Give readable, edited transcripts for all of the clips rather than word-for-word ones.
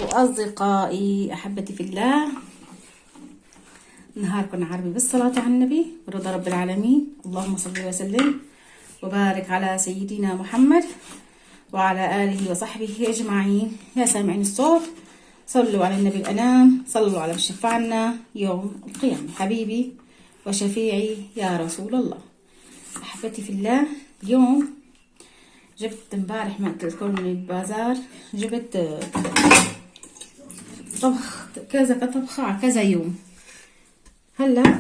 وأصدقائي أحبتي في الله، نهاركم عربي بالصلاة على النبي ورضا رب العالمين. اللهم صل وسلم وبارك على سيدنا محمد وعلى آله وصحبه أجمعين. يا سامعين الصوت، صلوا على النبي الأنام، صلوا على شفعنا يوم القيامة. حبيبي وشفيعي يا رسول الله. أحبتي في الله، اليوم جبت امبارح ما قلت لكم من البازار، جبت طبخ كذا طبخة على كذا يوم. هلا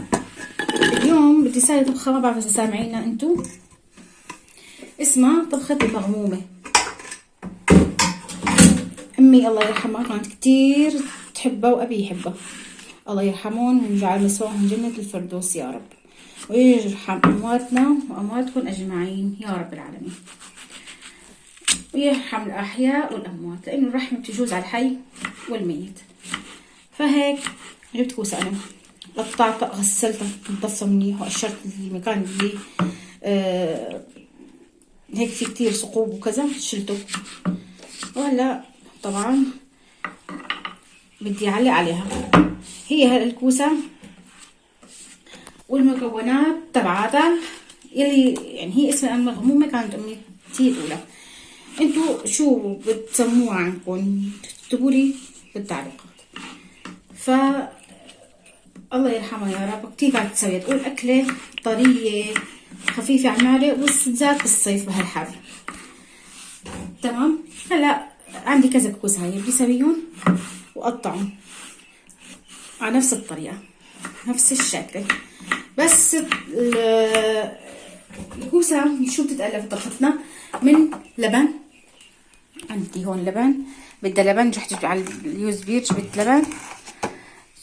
اليوم بدي ساوي طبخة، ما بعرف اذا سامعينها انتو، اسمها طبخة المغمومة. امي الله يرحمها كانت كتير تحبها وابي يحبها، الله يرحمهم ويجعل مسواهم جنة الفردوس يا رب، ويرحم امواتنا وامواتكم اجمعين يا رب العالمين، ويرحم الاحياء والاموات، لانه الرحمة بتجوز على الحي والميت. فهيك جبت كوسة انا، قطعتها غسلتها نضفها منيح وقشرت المكان اللي هيك في كتير ثقوب وكذا شلته. وهلا طبعا بدي اعلق عليها. هي الكوسة والمكونات تبعاتها يلي يعني هي اسمها المغمومة، كانت امي تقولها. انتو شو بتسموها عنكم؟ تكتبوا لي بالتعليقات. ف الله يرحمها يا رب، كتير كانت تسوي، تقول أكلة طرية خفيفة على المعدة وبالذات بالصيف بهالحر. تمام. هلا عندي كذا كوسة، هاي بدي اسويهم وقطعهم على نفس الطريقة نفس الشكل. بس الكوسة شو بتتألف طبختنا؟ من لبن. عندي هون لبن، بدها لبن، رحت على اليوز بير جبت لبن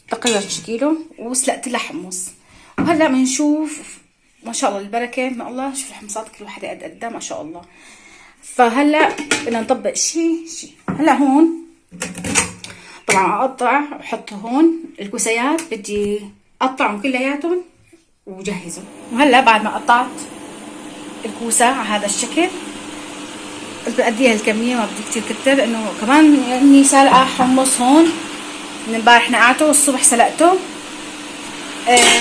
تقريبا 2 كيلو، وسلقت لها حمص. وهلا بنشوف ما شاء الله البركه من الله. شوف الحمصات كل وحده قد قدها ما شاء الله. فهلا بدنا نطبق شيء. هلا هون طبعا اقطع واحط هون الكوسيات، بدي اقطعهم كلياتهم وجهزهم. وهلا بعد ما قطعت الكوسه على هذا الشكل، قلت بدي هالكميه، ما بدي كتير كتر، لانه كمان اني سالقه حمص هون من امبارح نقعته والصبح سلقته.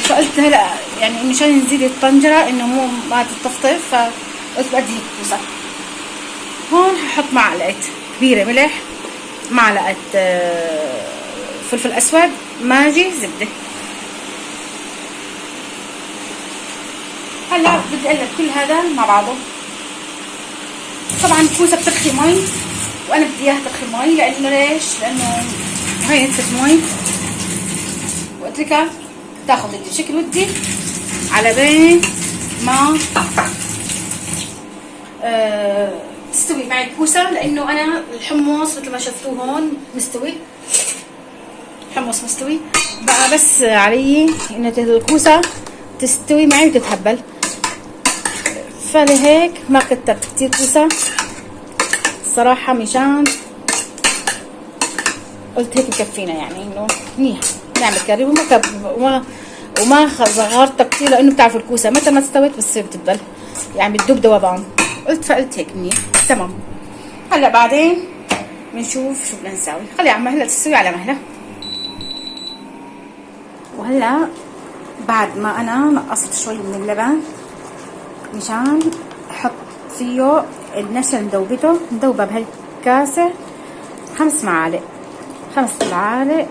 فقلت هلا يعني مشان نزيد الطنجره انه مو ما تطفطف، فقلت بدي هيك كوسه. هون هحط معلقه كبيره ملح، معلقه فلفل اسود، ماجي، زبده. هلا بدي اقلب كل هذا مع بعضه. طبعا الكوسه بترخي مي، وانا بدي اياها ترخي مي، لانه ليش؟ لانه هاي نسبة مي واتركها تاخذ الشكل ودي على بين ما تستوي معي الكوسه. لانه انا الحمص مثل ما شفتوه هون مستوي، حمص مستوي بقى، بس علي ان الكوسه تستوي معي وتتهبل. فلهيك ما كترت كتير كوسه الصراحه، مشان قلت هيك بكفينا، يعني انه منيح نعمل كاري وما صغرتها كتير، لانه بتعرفوا الكوسه متى ما استوت بتصير بتدبل، يعني بتدوب ذوبان. فقلت هيك منيح تمام. هلا بعدين بنشوف شو بدنا نسوي. خلي عم هلا تستوي على مهلها. وهلا بعد ما انا نقصت شوي من اللبن مشان احط فيه النشا مذوبته، مذوبه بهالكاسه 5 معالق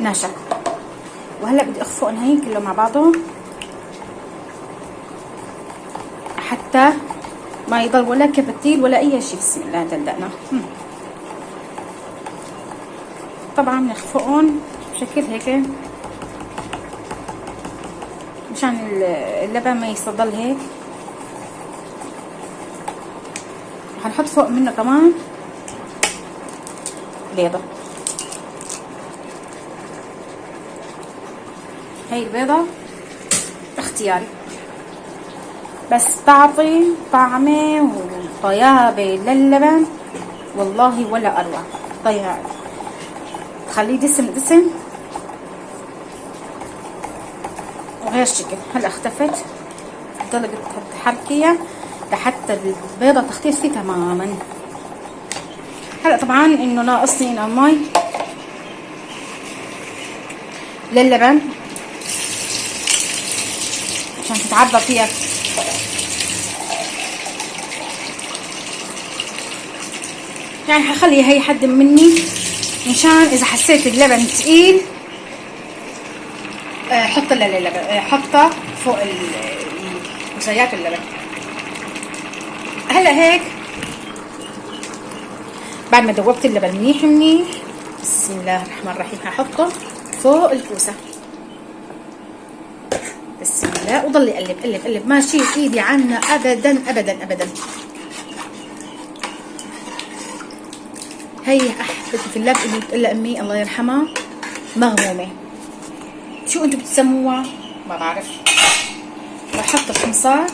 نشا. وهلا بدي اخفقهم هين كلهم مع بعضهم حتى ما يضل ولا كبتيل ولا اي شيء. بسم الله دلدقنا. طبعا نخفقهم بشكل هيك مشان اللبن ما يصدل هيك. هنحط فوق منه كمان بيضه. هاي البيضة اختياري، بس تعطي طعمة وطيابة للبن والله ولا اروع. طيب تخليه دسم وغير شكل. هلا اختفت، ضلت تحركيها لحتى البيضة تختفي تماما. هلا طبعا انه ناقصني هنا المي، للبن عشان تتعبى فيها. يعني هخلي هي حد مني مشان اذا حسيت اللبن تقيل حط اللبن، حطه فوق مسيات اللبن. هلا هيك بعد ما دوبت اللبن منيح منيح، بسم الله الرحمن الرحيم هحطه فوق الكوسه. بسم الله، وضل اقلب قلب قلب، ما اشيل ايدي عنها ابدا ابدا ابدا. هي احبتي في الله اللي بتقول امي الله يرحمها مغمومه، شو انتم بتسموها ما بعرف. بحط الخمصات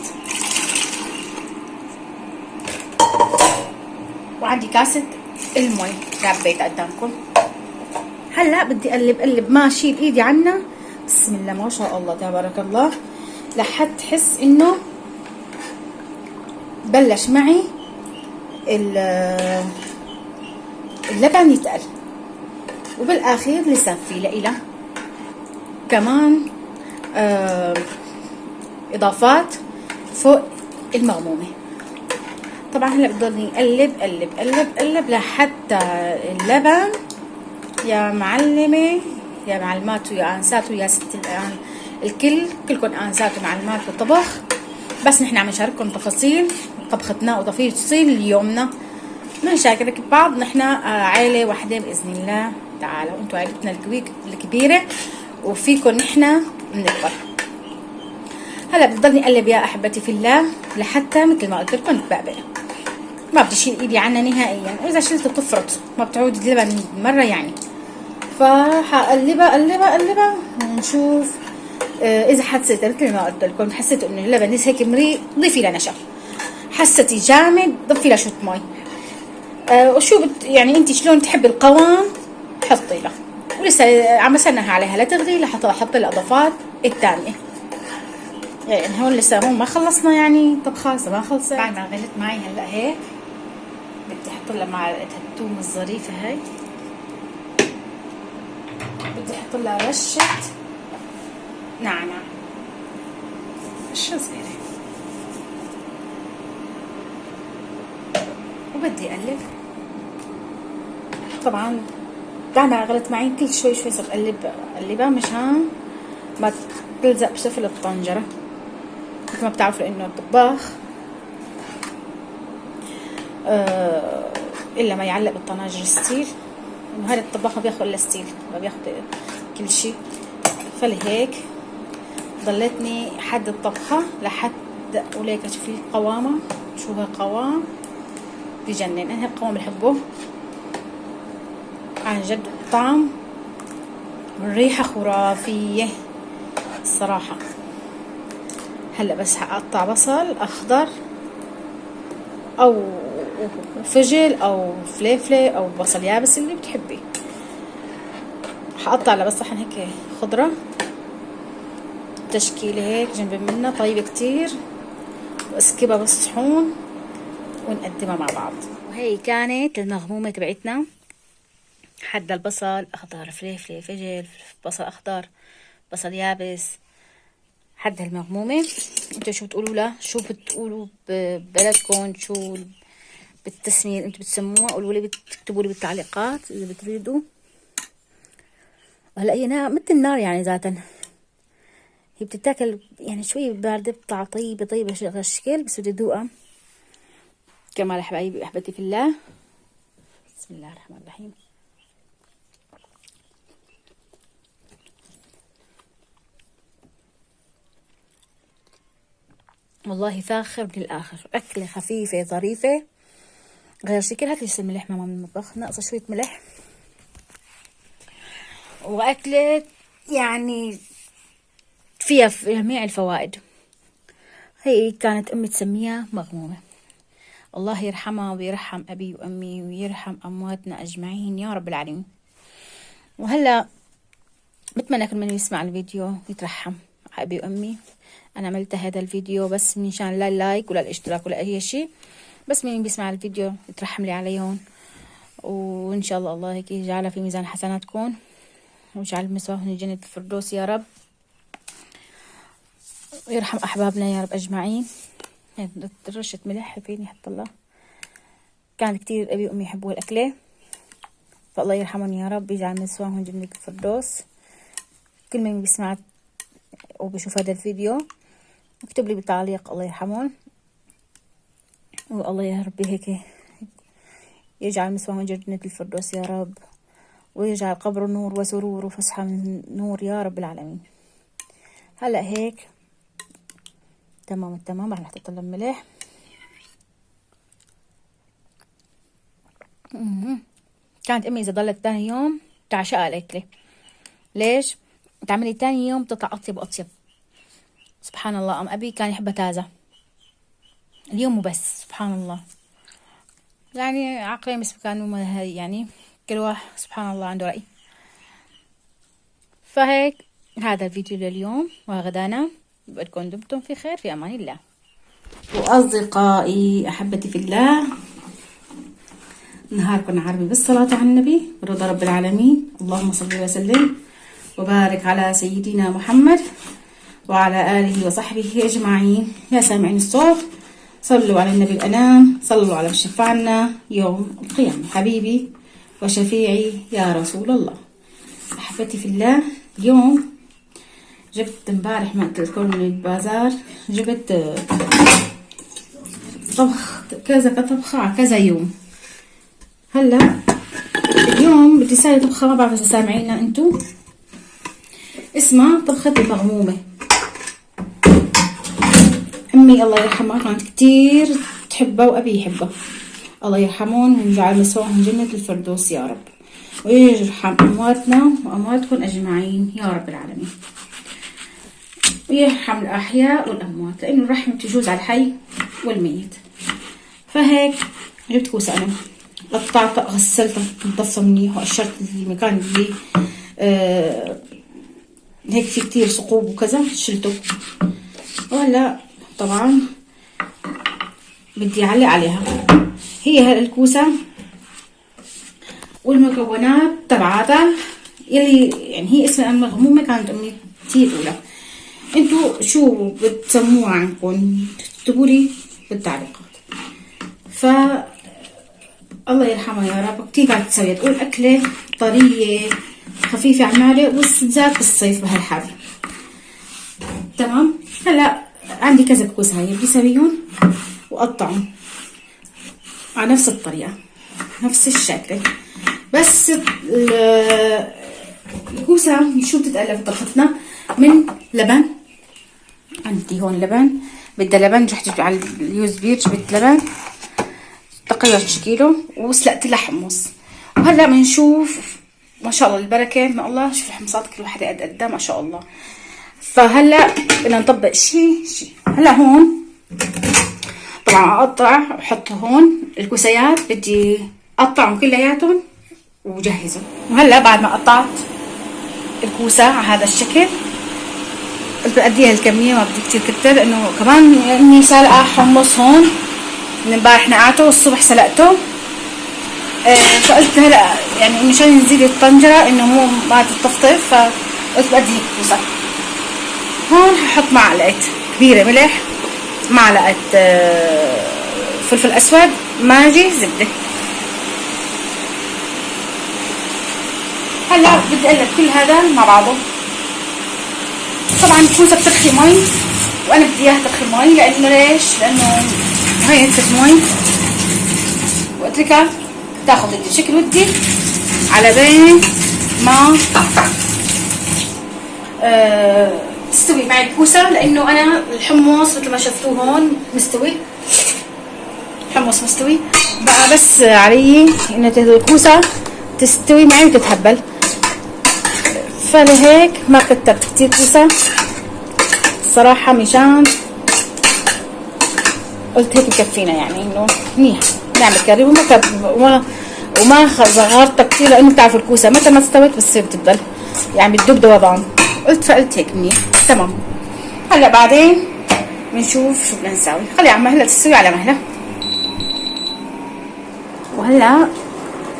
وعندي كاسه المي ربيت قدامكم. هلا بدي اقلب قلب ما اشيل ايدي عنها. بسم الله ما شاء الله تبارك الله، لحد تحس انه بلش معي اللبن يتقل، وبالاخير لسه في لإله كمان اضافات فوق المغمومه. طبعا هلا بضلني اقلب قلب قلب قلب لحتى اللبن يا معلمه يا معلمات ويا انسات ويا ست الكل كلكم انسات ومعلمات بالطبخ، بس نحن عم نشارككم تفاصيل طبختنا وتفاصيل اليومنا. بنشارك بعض، نحن عائله واحده باذن الله تعالى، وانتم عائلتنا الكبيره وفيكم نحن بنكبر. هلا بضلني اقلب يا احبتي في الله لحتى مثل ما قلت لكم تبقبق، ما بدي اشيل ايدي عنها نهائيا، واذا شلت تفرط ما بتعود اللبن مره يعني. فحقلبها قلبها قلبها ونشوف. اذا حسيت مثل ما قلت لكم حسيت انه اللبن لسه هيك مريء ضيفي له نشا، حسيتي جامد ضيفي له شويه مي. وشو يعني انت شلون تحبي القوام حطي له. ولسه عم بستناها عليها لا تغلي لحتى احط الاضافات الثانيه. يعني هون لسه هون ما خلصنا يعني طبخه لسه ما خلصت. بعد ما غلت معي هلا هيك بدي احط لها معلقه الثوم الظريفه هاي، بدي احط لها رشه نعناع، رشه صغيره، وبدي اقلب. طبعا بعد ما غلت معي كل شوي شوي صرت اقلبها مشان ما تلزق بسفل الطنجره. مثل ما بتعرفوا انه الطباخ الا ما يعلق بالطناجر ستيل، انه هذا الطباخ ما بياخذ الا ستيل، ما بياخذ كل شيء. فلهيك ضلتني حد الطبخه لحد وليك شوفي قوامه، شو هو قوام بجنن. انا القوام بحبه عن جد، الطعم والريحه خرافيه الصراحه. هلا بس حقطع بصل اخضر او فجل او فليفله او بصل يابس اللي بتحبي. حقطع على بس صحن هيك خضره تشكيله هيك جنب منها طيبه كتير، واسكبها بالصحون ونقدمها مع بعض. وهي كانت المغمومه تبعتنا، حد البصل اخضر، فليفله، فجل، بصل اخضر، بصل يابس، حد هالمغمومه. انتوا شو بتقولوا له؟ شو بتقولوا ببلدكم؟ شو بالتسميه انتوا بتسموها؟ قولوا لي، بتكتبوا لي بالتعليقات اذا بتريدوا. وهلا هي مثل النار يعني ذاتا، هي بتتاكل يعني شوي بارده بتطلع طيبه طيبه هالشكل، بس بدي ادوقها كمان حبايبي احبتي في الله. بسم الله الرحمن الرحيم. والله فاخر من الاخر، اكله خفيفه ظريفه غير شكل. هات لي الملح ماما من المطبخ، ناقصه شويه ملح. واكله يعني فيها جميع الفوائد. هي كانت امي تسميها مغمومه. الله يرحمها ويرحم ابي وامي ويرحم امواتنا اجمعين يا رب العالمين. وهلا بتمنى كل من يسمع الفيديو يترحم ابي وامي. انا عملت هذا الفيديو بس منشان لا اللايك ولا الاشتراك ولا اي شيء، بس مين بيسمع الفيديو يترحم لي عليهم، وان شاء الله الله هيك يجعلها في ميزان حسناتكم واجعل مثواهن جنة الفردوس يا رب، ويرحم أحبابنا يا رب أجمعين. رشة ملح فيني حط الله، كان كتير أبي وأمي يحبوا الأكلة، فالله يرحمهم يا رب، يجعل مثواهن جنة الفردوس. كل من بيسمع وبيشوف هذا الفيديو اكتب لي بتعليق الله يرحمهم، والله يا ربي هيك يجعل مثواهن جنة الفردوس يا رب، ويجعل قبره نور وسرور وفسحة من نور يا رب العالمين. هلا هيك تمام التمام. راح نحط له الملح. كانت امي اذا ضلت ثاني يوم تعشقها الاكله. ليش؟ تعملي ثاني يوم تطلع اطيب واطيب. سبحان الله. ام ابي كان يحبها تازه، اليوم وبس. سبحان الله، يعني عقلي مش كانوا يعني كل واحد سبحان الله عنده رأي. فهيك هذا الفيديو لليوم وغدانا. بدكم دمتم في خير، في امان الله. واصدقائي احبتي في الله، نهاركم عربي بالصلاة على النبي ورضا رب العالمين. اللهم صل وسلم وبارك على سيدنا محمد وعلى آله وصحبه أجمعين. يا سامعين الصوت صلوا على النبي الأنام، صلوا على شفاعنا يوم القيامة. حبيبي وشفيعي يا رسول الله. أحبتي في الله، اليوم جبت امبارح ما قلت لكم من البازار، جبت طبخ كذا طبخة على كذا يوم. هلا اليوم بدي اسوي طبخة ما بعرف اذا سامعينها انتو، اسمها طبخة المغمومة. امي الله يرحمها كانت كتير تحبها وابي يحبها، الله يرحمهم ويجعل مثواهم جنة الفردوس يا رب، ويرحم امواتنا وامواتكم اجمعين يا رب العالمين، ويرحم الاحياء والاموات، لانه الرحمة تجوز على الحي والميت. فهيك جبت كوسة انا، قطعتها غسلتها نظفتها منيح وقشرت المكان اللي هيك في كتير ثقوب وكذا شلته. وهلا طبعا بدي اعلق عليها. هي هاي الكوسة والمكونات تبعاتها يلي يعني هي اسمها المغمومة، كانت امي كتير تقولها. انتو شو بتسموها عنكم اكتبوا لي بالتعليقات. ف الله يرحمها يا رب، كتير كانت تسوي تقول أكلة طرية خفيفة على المعدة والزيت بالصيف بهالحر. تمام. هلا عندي كذا كوسة هاي بدي اسويهم وقطعهم على نفس الطريقة نفس الشكل. بس الكوسة شو بتتألف طبختنا من لبن. عندي هون لبن، بدها لبن، رحت على اليوز بير جبت لبن تقريبا 2 كيلو، وسلقت لها حمص. وهلا بنشوف ما شاء الله البركه من الله. شوف الحمصات كل وحده قد قد ما شاء الله. فهلا بدنا نطبق شيء. هلا هون طبعا اقطع واحط هون الكوسيات، بدي اقطعهم كلياتهم وجهزهم. وهلا بعد ما قطعت الكوسه على هذا الشكل قلت بدي هالكميه، ما بدي كتير كتر، لانه كمان اني سالقه حمص هون من امبارح نقعته والصبح سلقته. فقلت هلا يعني مشان نزيد الطنجره انه مو ما تطفطف، فقلت بدي هيك كوسه. هون هحط معلقه كبيره ملح، معلقه فلفل اسود، ماجي، زبده. هلا بدي اقلب كل هذا مع بعضه. طبعا الكوسه بترخي مي وانا بدي اياها ترخي مي، لانه ليش؟ لانه هاي نسيت مي واتركها تاخذ الشكل ودي على بين ما تستوي معي الكوسه. لانه انا الحمص مثل ما شفتوه هون مستوي، الحمص مستوي بقى، بس علي انه الكوسه تستوي معي وتتهبل. فلهيك ما كترت كتير كوسه الصراحه، مشان قلت هيك مكفينا، يعني انه منيح نعمل كاري وما صغرتها كتير، لانه بتعرفوا الكوسه متى ما استوت بتصير بتدبل، يعني بتدب ذوبان. فقلت هيك منيح تمام. هلا بعدين بنشوف شو بدنا نسوي. خلي عم هلا تستوي على مهلها. وهلا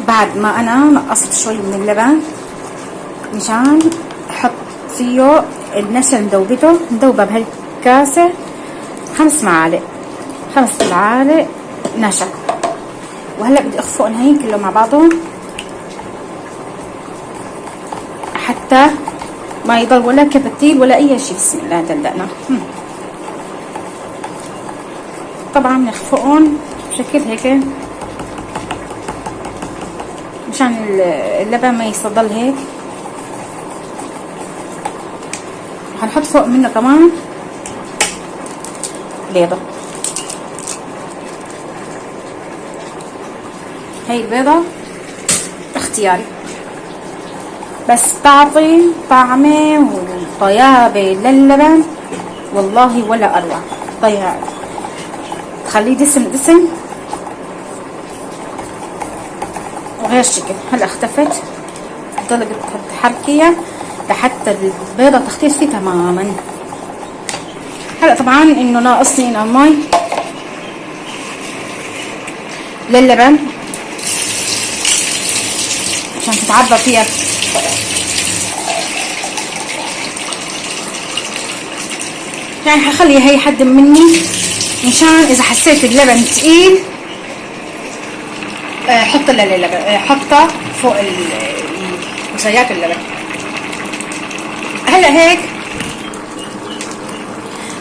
بعد ما انا نقصت شوي من اللبن مشان احط فيه النشا مذوبة بهالكاسة 5 معالق نشا. وهلا بدي اخفقهم هين كلهم مع بعضهم حتى ما يضل ولا كبتيل ولا اي شيء. بسم الله دلقنا. طبعا نخفقهم بشكل هيك مشان اللبن ما يصدل هيك. هنحط فوق منه كمان بيضة. هي البيضة اختياري بس تعطي طعمه وطيابة للبن والله ولا اروع. طيب تخليه دسم وغير شكل. هلا اختفت، ضلت تحركيها لحتى البيضة تختفي تماما. هلا طبعا انه ناقصني هنا المي للبن عشان تتعبى فيها. يعني هخلي هي حد مني مشان اذا حسيت اللبن تقيل حط اللبن، حطه فوق مسيات اللبن. هلا هيك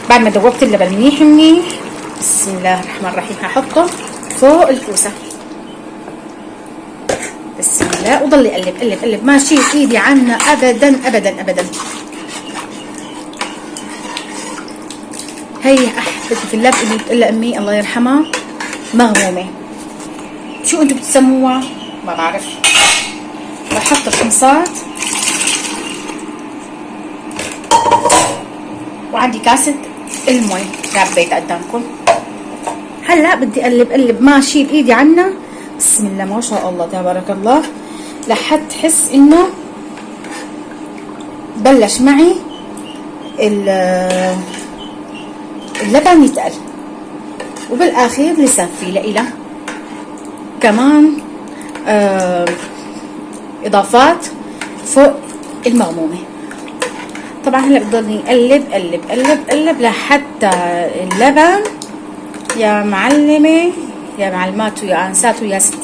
بعد ما دوبت اللبن منيح بسم الله الرحمن الرحيم هحطه فوق الكوسه. بسم الله وضلي قلب ما شيل ايدي عنها ابدا. هي احبتي في اللب اللي بتقول امي الله يرحمها مغمومه. شو انتم بتسموها؟ ما بعرف. بحط الخمصات وعندي كاسه المي ربيت قدامكم. هلا بدي اقلب ما اشيل ايدي عنها. بسم الله ما شاء الله تبارك الله لحد تحس انه بلش معي اللبن يتقل. وبالاخير لسه في لإله كمان اضافات فوق المغمومه. طبعا هلا بضلني اقلب لحتى اللبن يا معلمه يا معلمات ويا انسات ويا ست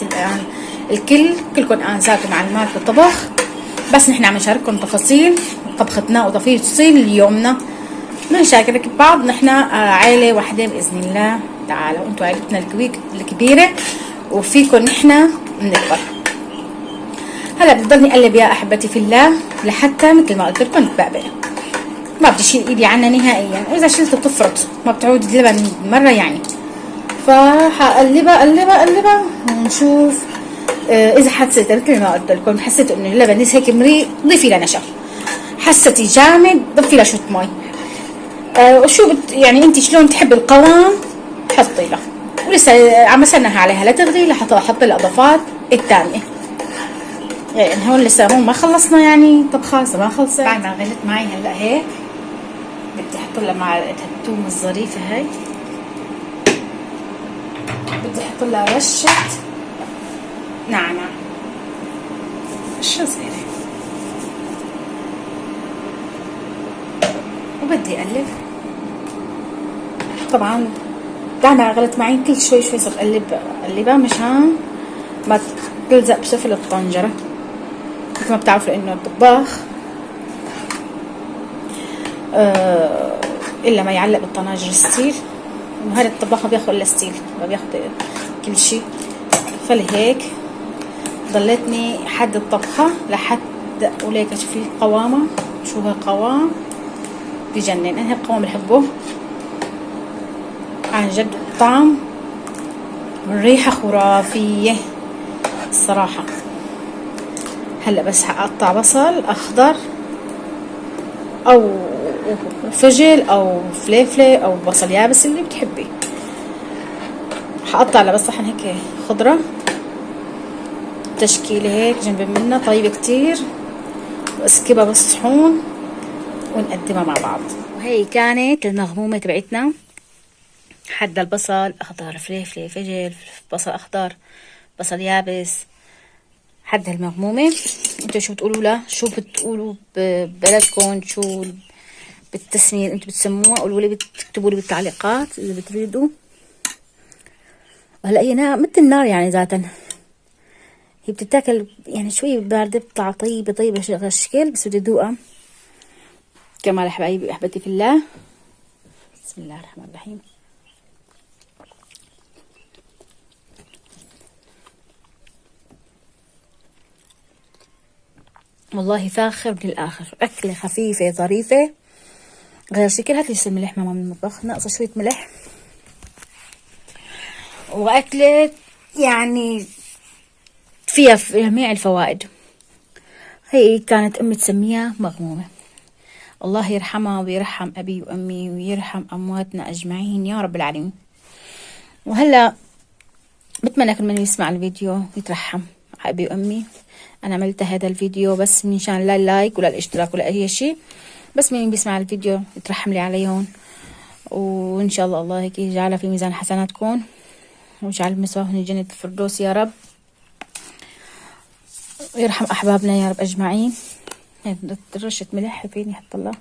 كلكم انسات ومعلمات بالطبخ. بس نحن عم نشارككم تفاصيل طبختنا وتفاصيل يومنا. بنشارك بعض. نحن عائله واحده باذن الله تعالى وانتم عائلتنا الكبيره وفيكم نحن بنكبر. هلا بضلني اقلب يا احبتي في الله لحتى مثل ما قلت لكم تبقبق. ما بدي اشيل ايدي عنها نهائيا، واذا شلت بتفرط ما بتعود اللبن مره يعني. فهقلبها ونشوف. اذا حسيت مثل ما قلت لكم حسيت انه اللبن لسه هيك مريء ضيفي له نشا. حسيتي جامد ضيفي له شويه مي. وشو يعني انت شلون تحبي القوام حطي له. ولسه عم اسنها عليها لتغلي لحتى احط الاضافات الثانيه. يعني هون لسه ما خلصنا يعني طبخه لسه ما خلصت. بعد ما غلت معي هلا هيك بدي احط لها معلقه الثوم الظريفه هاي. بدي احط لها رشه نعناع رشه صغيره. وبدي اقلب. طبعا بعد ما غلت معي كل شوي صرت اقلبها مشان ما تلزق بسفل الطنجره. مثل ما بتعرفوا انه الطباخ الا ما يعلق بالطناجر ستيل، وهذا الطباخ ما بياخذ الا ستيل ما بياخذ كل شيء. فلهيك ضلتني حد الطبخه لحد وليك شوفي قوامه. شو هالقوام بجنن. انا هالقوام بحبه عن جد. الطعم والريحه خرافيه الصراحه. هلا بس هقطع بصل اخضر او فجل او فليفله او بصل يابس اللي بتحبي. هقطع بس صحن هيك خضره تشكيله هيك جنب منها طيبه كتير واسكبها بالصحون ونقدمها مع بعض. وهي كانت المغمومه تبعتنا. حد البصل اخضر فليفله فجل بصل اخضر بصل يابس حد هالمغمومة. انتوا شو بتقولوا له؟ شو بتقولوا ببلدكم؟ شو بالتسمية انتوا بتسموها؟ قولوا لي، بتكتبوا لي بالتعليقات اذا بتريدوا. هلا هي مثل النار يعني ذاتا، هي بتتاكل يعني شوي باردة بتطلع طيبة هالشكل، بس بدي ادوقها كمان حبايبي احبتي في الله. بسم الله الرحمن الرحيم. والله فاخر بالاخر، اكله خفيفه ظريفه غير شكل. هات لي الملح ماما من المطبخ، ناقصه شويه ملح. واكله يعني فيها جميع الفوائد. هي كانت امي تسميها مغمومه. الله يرحمها ويرحم ابي وامي ويرحم امواتنا اجمعين يا رب العالمين. وهلا بتمنى كل من يسمع الفيديو يترحم ابي وامي. انا عملت هذا الفيديو بس من شان لا اللايك ولا الاشتراك ولا اي شيء، بس مين بيسمع الفيديو يترحم لي عليهم. وان شاء الله الله هيك يجعلها في ميزان حسناتكم، ويجعل مسواهن جنة الفردوس يا رب، ويرحم احبابنا يا رب اجمعين. رشة ملح فيني حط الله.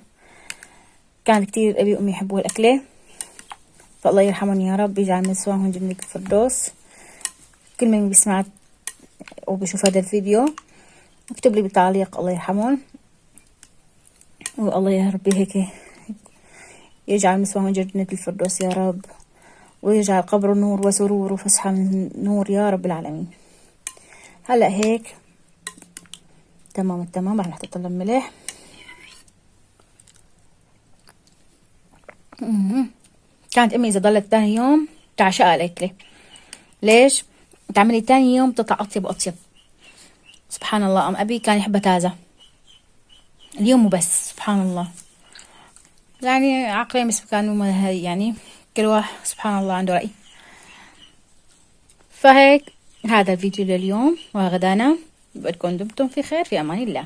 كان كتير ابي وامي يحبوا الاكله، فالله يرحمهم يا رب، يجعل مسواهن جنة الفردوس. كل من بيسمع وبيشوف هذا الفيديو اكتب لي بالتعليق الله يرحمهم، والله يا ربي هيك يجعل مسواهم جنة الفردوس يا رب، ويجعل قبره نور وسرور وفسحة من نور يا رب العالمين. هلا هيك تمام التمام. رح نحط لها ملح. كانت امي اذا ضلت تاني يوم تعشقها الاكله. ليش؟ تعملي تاني يوم تطلع اطيب واطيب. سبحان الله. ام ابي كان يحبها تازه اليوم وبس. سبحان الله، يعني عقلي بس كانوا يعني كل واحد سبحان الله عنده رأي. فهيك هذا الفيديو لليوم وغدانا. بدكم دمتم في خير، في امان الله.